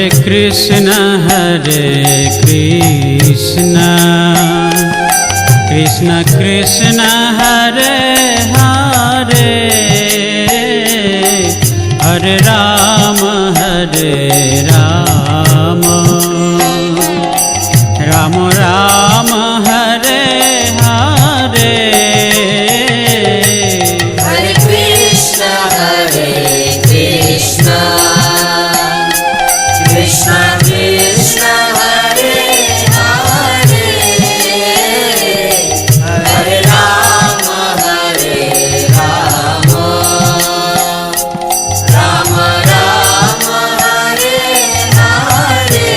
Hare Krishna, Krishna Krishna, Hare Hare, Hare Rama, Rama Rama, Hare Hare. Hare Krishna, Krishna Krishna, Hare Hare, Hare Rama, Rama Rama, Hare Hare.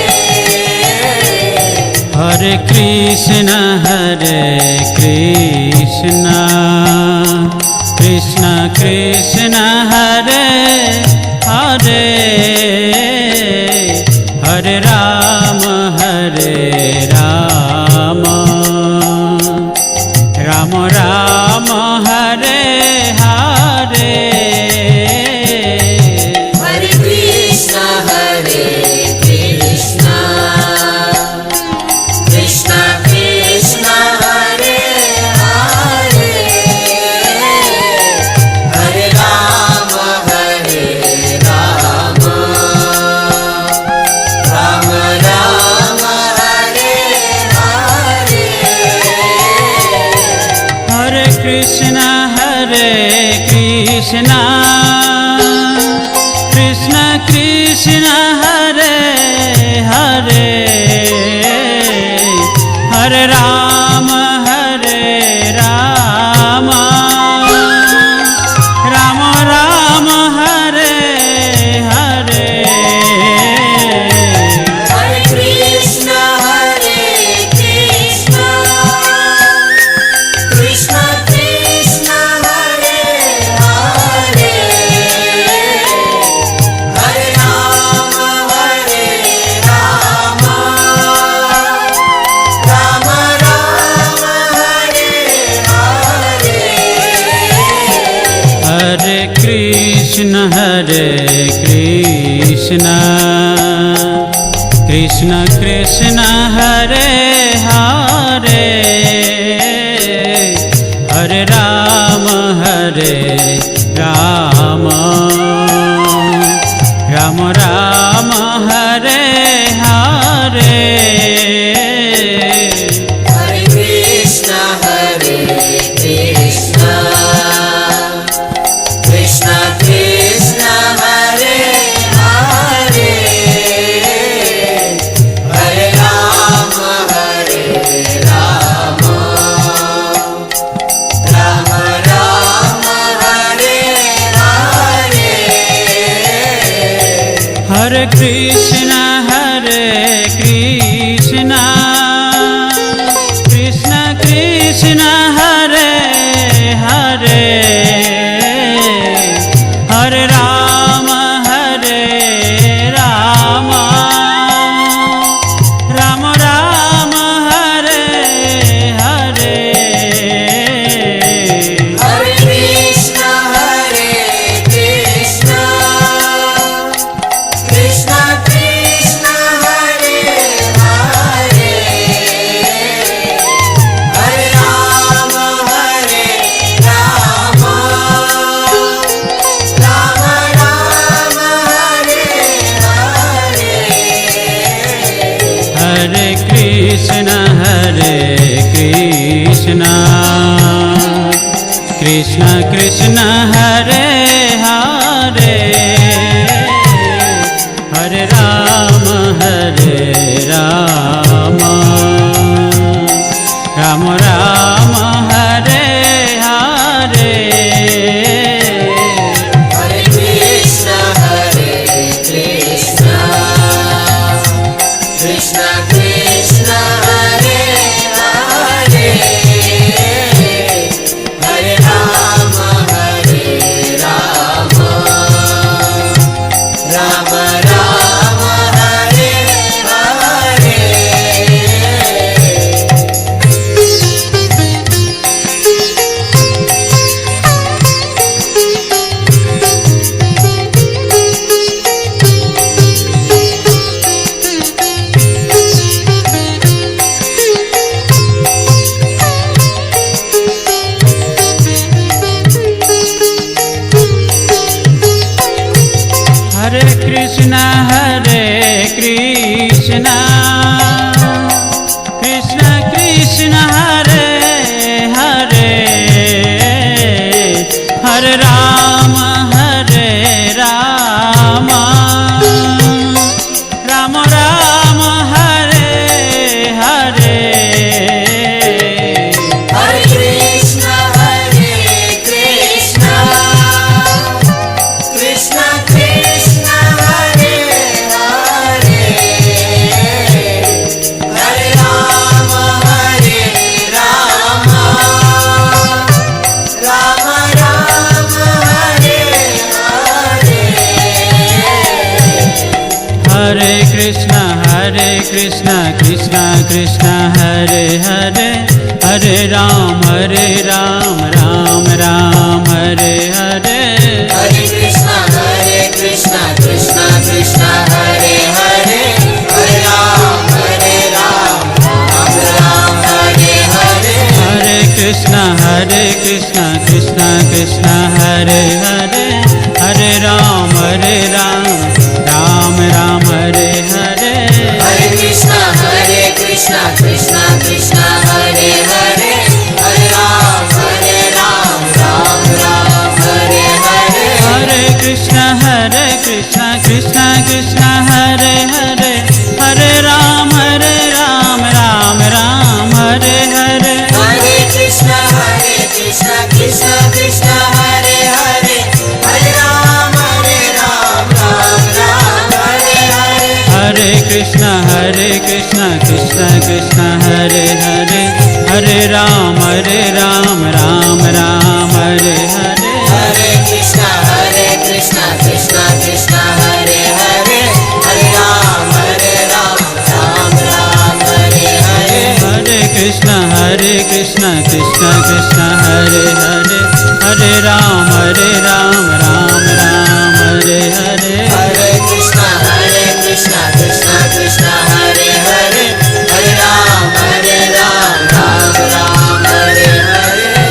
Hare Krishna, Krishna Krishna, Hare Hare, Hare Rama, Rama Rama, Hare Hare. Hare Krishna, Krishna Krishna, Hare Hare, Hare Rama, Rama Rama, Hare Hare. Hare Krishna, Krishna Krishna, Hare Hare, Hare Rama, Rama Rama, Hare Hare. Hare Krishna, Krishna Krishna, Hare Hare, Hare Rama, Rama Rama, Hare Hare. Hare Krishna, Krishna Krishna, Hare Hare, Hare Rama, Rama Rama, Hare Hare. Hare Krishna, Krishna Krishna, Hare Hare, Hare Rama, Rama Rama, Hare Hare. Hare Krishna, Krishna Krishna, Hare Hare, Hare Rama, Rama Rama, Hare Hare. Hare Krishna, Krishna Krishna, Hare Hare, Hare Rama, Rama Rama, Hare Hare. Hare Krishna, Krishna Krishna, Hare Hare, Hare Rama, Rama Rama, Hare Hare. Hare Krishna, Krishna Krishna, Hare Hare, Hare Rama, Rama Rama, Hare Hare. Hare Krishna Krishna Krishna Hare Hare Hare Ram Ram Ram Hare Hare Hare Krishna Krishna Krishna Hare Hare Hare Ram Ram Ram Hare Hare Hare Krishna Krishna Krishna Hare Hare Hare Ram Ram Ram Hare Hare Hare Krishna Krishna Krishna Hare Hare Hare Ram Ram Ram Hare Hare Hare Krishna Krishna Krishna Hare Hare Hare Ram Ram Ram Hare Hare Hare Krishna Krishna Krishna Hare Hare Hare Ram Ram Hare Hare Hare Krishna Krishna Krishna Hare Hare Hare Ram Ram Hare Hare Hare Krishna Krishna Krishna Hare Hare Hare Ram Ram Hare Hare Hare Krishna Krishna Krishna Hare Hare Hare Ram Ram Hare Hare Hare Krishna Krishna Krishna Hare Hare Hare Ram Ram Hare Hare Hare Krishna Krishna Krishna Hare Hare Hare Ram Ram Ram Hare Hare Hare Krishna Krishna Krishna Hare Hare Hare Ram Ram Ram Hare Hare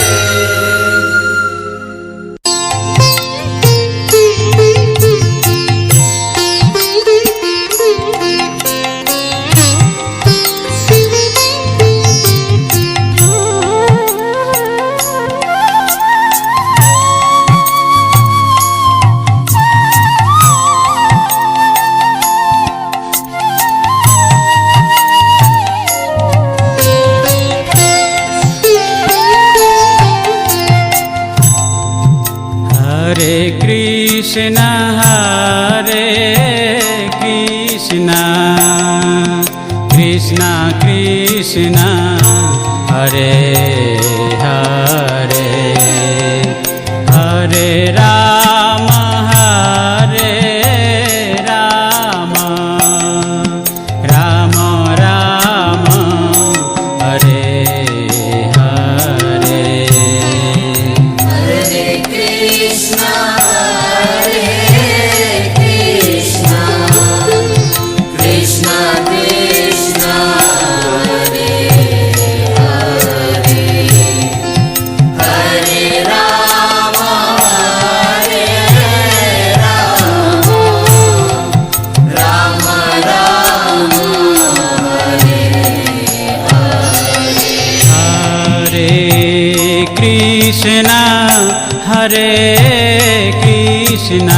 Krishna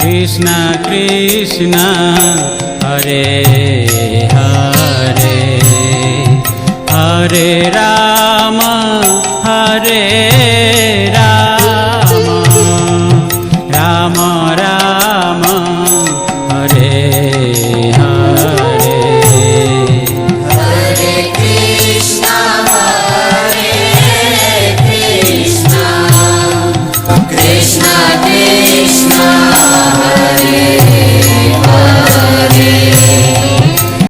Krishna Krishna Hare Hare Hare Ram